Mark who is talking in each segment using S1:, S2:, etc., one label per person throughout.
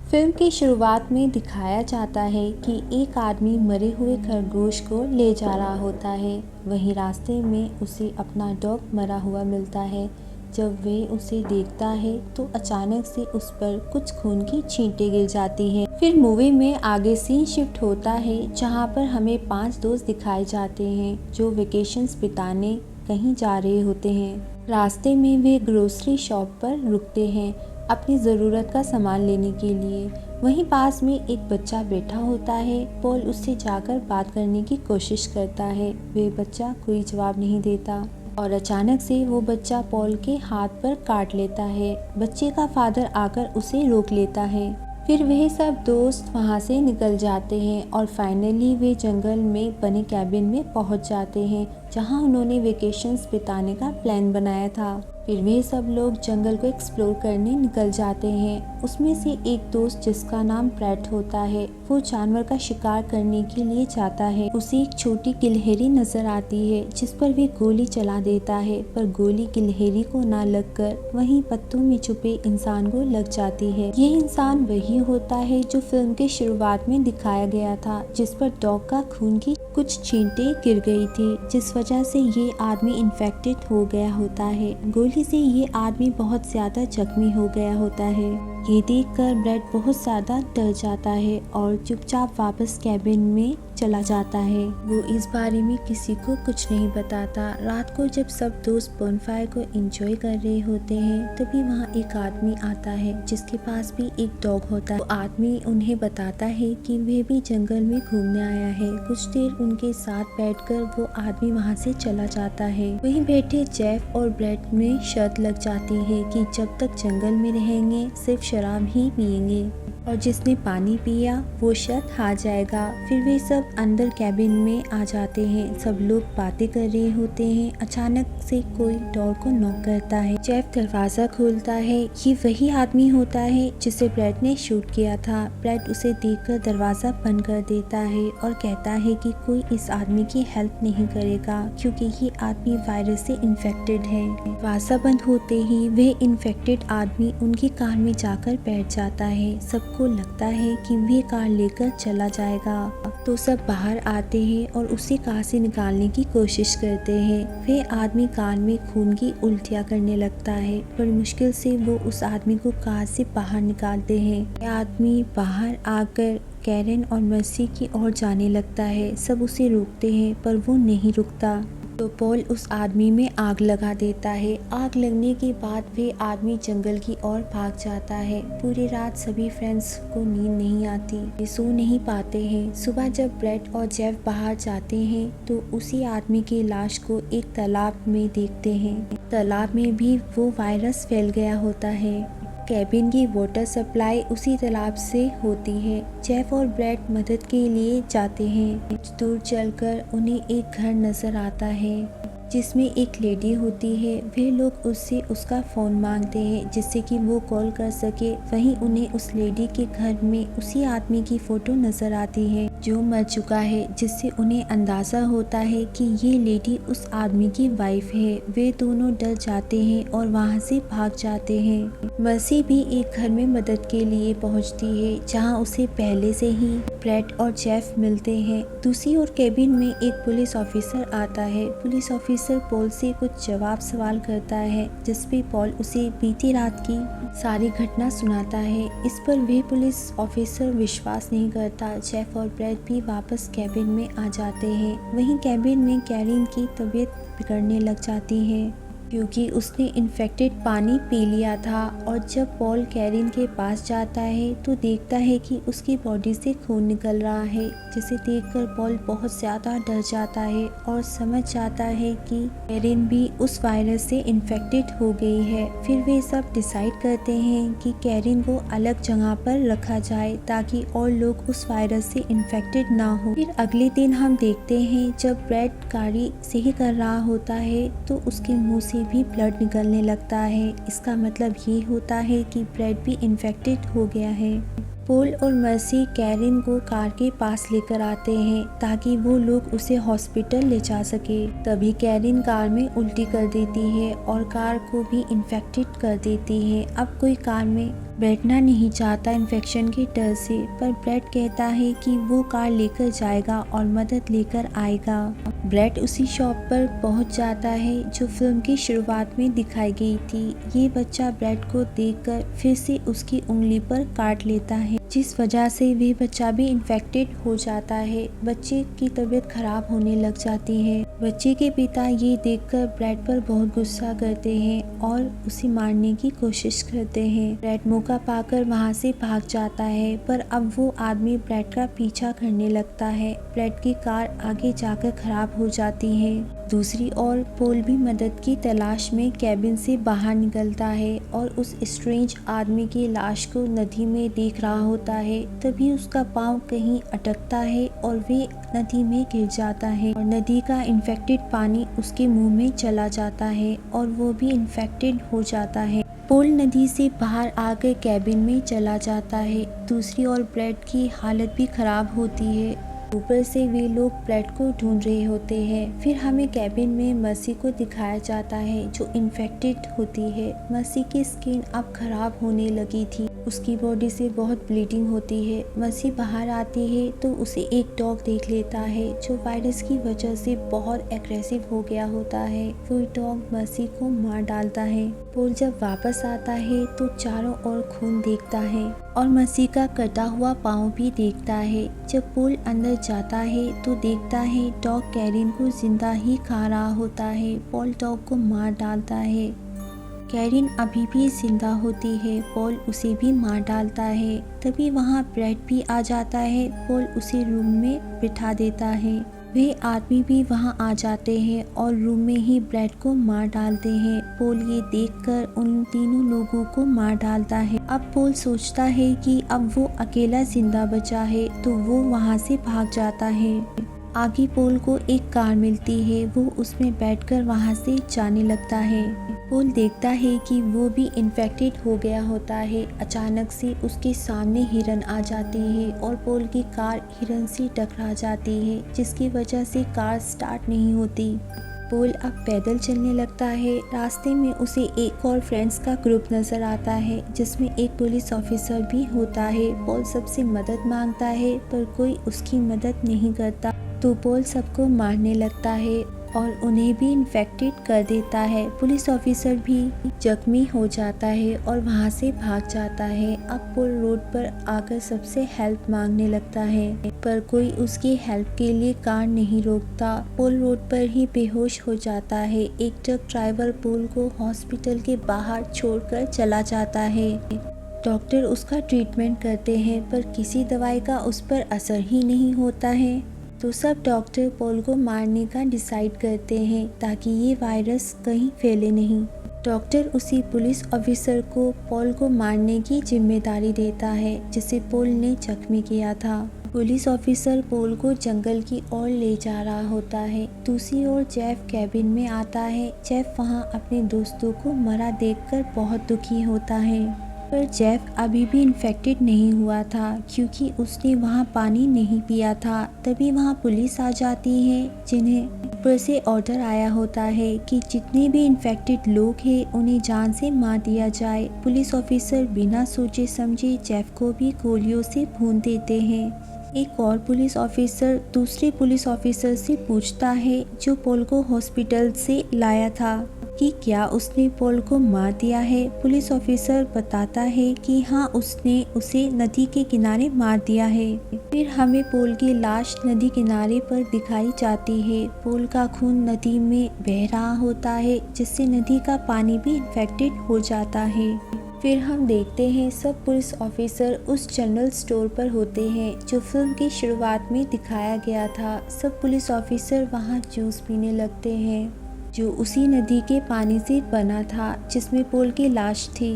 S1: Film की शुरुआत में दिखाया जाता है कि एक आदमी मरे हुए खरगोश को ले जा रहा होता है। वहीं रास्ते में उसे अपना डॉग मरा हुआ मिलता है। जब वह उसे देखता है तो अचानक से उस पर कुछ खून की छींटें गिर जाती हैं। फिर मूवी में आगे सीन शिफ्ट होता है जहां पर हमें 5 दोस्त दिखाए जाते हैं जो वेकेशंस बिताने कहीं जा रहे होते हैं। रास्ते में वे ग्रोसरी शॉप पर रुकते हैं अपनी ज़रूरत का सामान लेने के लिए। वहीं पास में एक बच्चा बैठा होता है। पॉल उससे जाकर बात करने की कोशिश करता है। वह बच्चा कोई जवाब नहीं देता और अचानक से वो बच्चा पॉल के हाथ पर काट लेता है। बच्चे का फादर आकर उसे रोक लेता है। फिर वह सब दोस्त वहाँ से निकल जाते हैं और फाइनली वे जंगल में बने कैबिन में पहुँच जाते हैं जहाँ उन्होंने वेकेशंस बिताने का प्लान बनाया था। फिर वे सब लोग जंगल को एक्सप्लोर करने निकल जाते हैं। उसमें से एक दोस्त जिसका नाम ब्रैट होता है वो जानवर का शिकार करने के लिए जाता है। उसे एक छोटी गिलहरी नजर आती है जिस पर वे गोली चला देता है, पर गोली गिलहरी को ना लगकर वहीं पत्तों में छुपे इंसान को लग जाती है। ये इंसान वही होता है जो फिल्म के शुरुआत में दिखाया गया था, जिस पर डॉग का खून की कुछ छींटें गिर गई थी, जिस वजह से ये आदमी इन्फेक्टेड हो गया होता है। गोली से ये आदमी बहुत ज्यादा जख्मी हो गया होता है। ये देखकर ब्रैड बहुत ज्यादा डर जाता है और चुपचाप वापस कैबिन में चला जाता है। वो इस बारे में किसी को कुछ नहीं बताता। रात को जब सब दोस्त बोनफायर को एंजॉय कर रहे होते हैं तभी वहाँ एक आदमी आता है जिसके पास भी एक डॉग होता है। वो आदमी उन्हें बताता है कि वह भी जंगल में घूमने आया है। कुछ देर उनके साथ बैठकर वो आदमी वहाँ से चला जाता है। वहीं बैठे जेफ और ब्रैड में शर्त लग जाती है कि जब तक जंगल में रहेंगे सिर्फ शराब ही पियेंगे और जिसने पानी पिया वो शर्त हार जाएगा। फिर वे सब अंदर कैबिन में आ जाते हैं। सब लोग बातें कर रहे होते हैं। अचानक से कोई डोर को नॉक करता है। जेफ दरवाजा खोलता है। ये वही आदमी होता है जिसे ब्रैड ने शूट किया था। ब्रैड उसे देखकर दरवाजा बंद कर देता है और कहता है कि कोई इस आदमी की हेल्प नहीं करेगा क्योंकि ये आदमी वायरस से इन्फेक्टेड है। दरवाजा बंद होते ही वह इन्फेक्टेड आदमी उनकी कार में जाकर बैठ जाता है। सबको लगता है कि वह कार लेकर चला जाएगा, तो सब बाहर आते हैं और उसे कार से निकालने की कोशिश करते हैं। वह आदमी कार में खून की उल्टियाँ करने लगता है। बड़ी मुश्किल से वो उस आदमी को कार से बाहर निकालते हैं। यह आदमी बाहर आकर कैरन और मर्सी की ओर जाने लगता है। सब उसे रोकते हैं पर वो नहीं रुकता, तो पॉल उस आदमी में आग लगा देता है। आग लगने के बाद वे आदमी जंगल की ओर भाग जाता है। पूरी रात सभी फ्रेंड्स को नींद नहीं आती, वे सो नहीं पाते हैं। सुबह जब ब्रैड और जेफ बाहर जाते हैं तो उसी आदमी की लाश को एक तालाब में देखते हैं। तालाब में भी वो वायरस फैल गया होता है। कैबिन की वाटर सप्लाई उसी तालाब से होती है। जेफ और ब्रैड मदद के लिए जाते हैं। कुछ दूर चलकर उन्हें एक घर नजर आता है जिसमें एक लेडी होती है। वे लोग उससे उसका फ़ोन मांगते हैं जिससे कि वो कॉल कर सके। वहीं उन्हें उस लेडी के घर में उसी आदमी की फ़ोटो नज़र आती है जो मर चुका है, जिससे उन्हें अंदाज़ा होता है कि ये लेडी उस आदमी की वाइफ है। वे दोनों डर जाते हैं और वहाँ से भाग जाते हैं। मर्सी भी एक घर में मदद के लिए पहुँचती है जहाँ उसे पहले से ही ब्रैड और जेफ मिलते हैं। दूसरी ओर कैबिन में एक पुलिस ऑफिसर आता है। पुलिस ऑफिसर पॉल से कुछ जवाब सवाल करता है जिसपे पॉल उसे बीती रात की सारी घटना सुनाता है। इस पर वह पुलिस ऑफिसर विश्वास नहीं करता। जेफ और ब्रैड भी वापस कैबिन में आ जाते हैं। वहीं कैबिन में कैरन की तबीयत बिगड़ने लग जाती है क्योंकि उसने इन्फेक्टेड पानी पी लिया था। और जब पॉल कैरन के पास जाता है तो देखता है कि उसकी बॉडी से खून निकल रहा है, जिसे देखकर पॉल बहुत ज़्यादा डर जाता है और समझ जाता है कि कैरन भी उस वायरस से इन्फेक्टेड हो गई है। फिर वे सब डिसाइड करते हैं कि कैरन को अलग जगह पर रखा जाए ताकि और लोग उस वायरस से इन्फेक्टेड ना हो। फिर अगले दिन हम देखते हैं जब ब्रैड गाड़ी सही कर रहा होता है तो उसके मुंह से भी ब्लड निकलने लगता है। इसका मतलब ये होता है कि ब्रैड भी इन्फेक्टेड हो गया है। पोल और मर्सी कैरिन को कार के पास लेकर आते हैं ताकि वो लोग उसे हॉस्पिटल ले जा सके। तभी कैरिन कार में उल्टी कर देती है और कार को भी इन्फेक्टेड कर देती है। अब कोई कार में बैठना नहीं चाहता इन्फेक्शन के डर से, पर ब्रैड कहता है कि वो कार लेकर जाएगा और मदद लेकर आएगा। ब्रैड उसी शॉप पर पहुंच जाता है जो फिल्म की शुरुआत में दिखाई गई थी। ये बच्चा ब्रैड को देखकर फिर से उसकी उंगली पर काट लेता है, जिस वजह से वह बच्चा भी इन्फेक्टेड हो जाता है। बच्चे की तबीयत खराब होने लग जाती है। बच्चे के पिता ये देखकर ब्रैड पर बहुत गुस्सा करते हैं और उसे मारने की कोशिश करते हैं। ब्रैड मौका पाकर वहाँ से भाग जाता है, पर अब वो आदमी ब्रैड का पीछा करने लगता है। ब्रैड की कार आगे जाकर खराब हो जाती है। दूसरी ओर पोल भी मदद की तलाश में कैबिन से बाहर निकलता है और उस स्ट्रेंज आदमी की लाश को नदी में देख रहा होता है। तभी उसका पाँव कहीं अटकता है और वे नदी में गिर जाता है और नदी का इन्फेक्टेड पानी उसके मुंह में चला जाता है और वो भी इन्फेक्टेड हो जाता है। पोल नदी से बाहर आकर कैबिन में चला जाता है। दूसरी ओर ब्रैड की हालत भी खराब होती है। ऊपर से वे लोग ब्रैड को ढूंढ रहे होते हैं। फिर हमें कैबिन में मर्सी को दिखाया जाता है जो इन्फेक्टेड होती है। मर्सी की स्किन अब खराब होने लगी थी, उसकी बॉडी से बहुत ब्लीडिंग होती है। मर्सी बाहर आती है तो उसे एक डॉग देख लेता है जो वायरस की वजह से बहुत एग्रेसिव हो गया होता है। वो डॉग मर्सी को मार डालता है। पोल जब वापस आता है तो चारों ओर खून देखता है और मर्सी का कटा हुआ पाँव भी देखता है। जब पोल अंदर जाता है तो देखता है डॉग कैरिन को जिंदा ही खा रहा होता है। पोल डॉग को मार डालता है। कैरिन अभी भी जिंदा होती है। पोल उसे भी मार डालता है। तभी वहाँ ब्रैड भी आ जाता है। पोल उसे रूम में बिठा देता है। वे आदमी भी वहां आ जाते हैं और रूम में ही ब्रैड को मार डालते हैं। पोल ये देखकर उन तीनों लोगों को मार डालता है। अब पोल सोचता है कि अब वो अकेला जिंदा बचा है तो वो वहां से भाग जाता है। आगे पोल को एक कार मिलती है। वो उसमें बैठकर वहां से जाने लगता है। पोल देखता है कि वो भी इन्फेक्टेड हो गया होता है। अचानक से उसके सामने हिरन आ जाती है और पोल की कार हिरन से टकरा जाती है, जिसकी वजह से कार स्टार्ट नहीं होती। पोल अब पैदल चलने लगता है। रास्ते में उसे एक और फ्रेंड्स का ग्रुप नजर आता है जिसमें एक पुलिस ऑफिसर भी होता है। पोल सबसे मदद मांगता है पर कोई उसकी मदद नहीं करता, तो पोल सबको मारने लगता है और उन्हें भी इन्फेक्टेड कर देता है। पुलिस ऑफिसर भी जख्मी हो जाता है और वहां से भाग जाता है। अब पोल रोड पर आकर सबसे हेल्प मांगने लगता है, पर कोई उसकी हेल्प के लिए कार नहीं रोकता। पोल रोड पर ही बेहोश हो जाता है। एक ट्रक ड्राइवर पोल को हॉस्पिटल के बाहर छोड़कर चला जाता है। डॉक्टर उसका ट्रीटमेंट करते हैं पर किसी दवाई का उस पर असर ही नहीं होता है, तो सब डॉक्टर पोल को मारने का डिसाइड करते हैं ताकि ये वायरस कहीं फैले नहीं। डॉक्टर उसी पुलिस ऑफिसर को पोल को मारने की जिम्मेदारी देता है जिसे पोल ने जख्मी किया था। पुलिस ऑफिसर पोल को जंगल की ओर ले जा रहा होता है। दूसरी ओर जेफ कैबिन में आता है। जेफ वहां अपने दोस्तों को मरा देखकर बहुत दुखी होता है, पर जेफ अभी भी इन्फेक्टेड नहीं हुआ था क्योंकि उसने वहाँ पानी नहीं पिया था। तभी वहाँ पुलिस आ जाती है जिन्हें ऊपर से ऑर्डर आया होता है कि जितने भी इन्फेक्टेड लोग हैं उन्हें जान से मार दिया जाए। पुलिस ऑफिसर बिना सोचे समझे जेफ को भी गोलियों से भून देते हैं। एक और पुलिस ऑफिसर दूसरे पुलिस ऑफिसर से पूछता है जो पोल को हॉस्पिटल से लाया था कि क्या उसने पोल को मार दिया है। पुलिस ऑफिसर बताता है कि हाँ, उसने उसे नदी के किनारे मार दिया है। फिर हमें पोल की लाश नदी किनारे पर दिखाई जाती है। पोल का खून नदी में बह रहा होता है जिससे नदी का पानी भी इन्फेक्टेड हो जाता है। फिर हम देखते हैं सब पुलिस ऑफिसर उस जनरल स्टोर पर होते हैं जो फिल्म की शुरुआत में दिखाया गया था। सब पुलिस ऑफिसर वहाँ जूस पीने लगते हैं जो उसी नदी के पानी से बना था जिसमें पोल की लाश थी।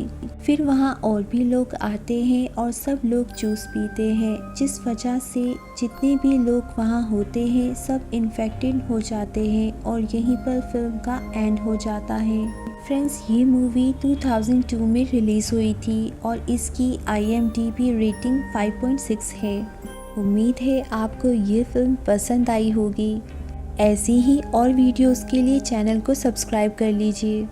S1: फिर वहाँ और भी लोग आते हैं और सब लोग जूस पीते हैं, जिस वजह से जितने भी लोग वहाँ होते हैं सब इन्फेक्टेड हो जाते हैं और यहीं पर फिल्म का एंड हो जाता है। फ्रेंड्स, ये मूवी 2002 में रिलीज़ हुई थी और इसकी IMDb रेटिंग 5.6 है। उम्मीद है आपको ये फिल्म पसंद आई होगी। ऐसी ही और वीडियोस के लिए चैनल को सब्सक्राइब कर लीजिए।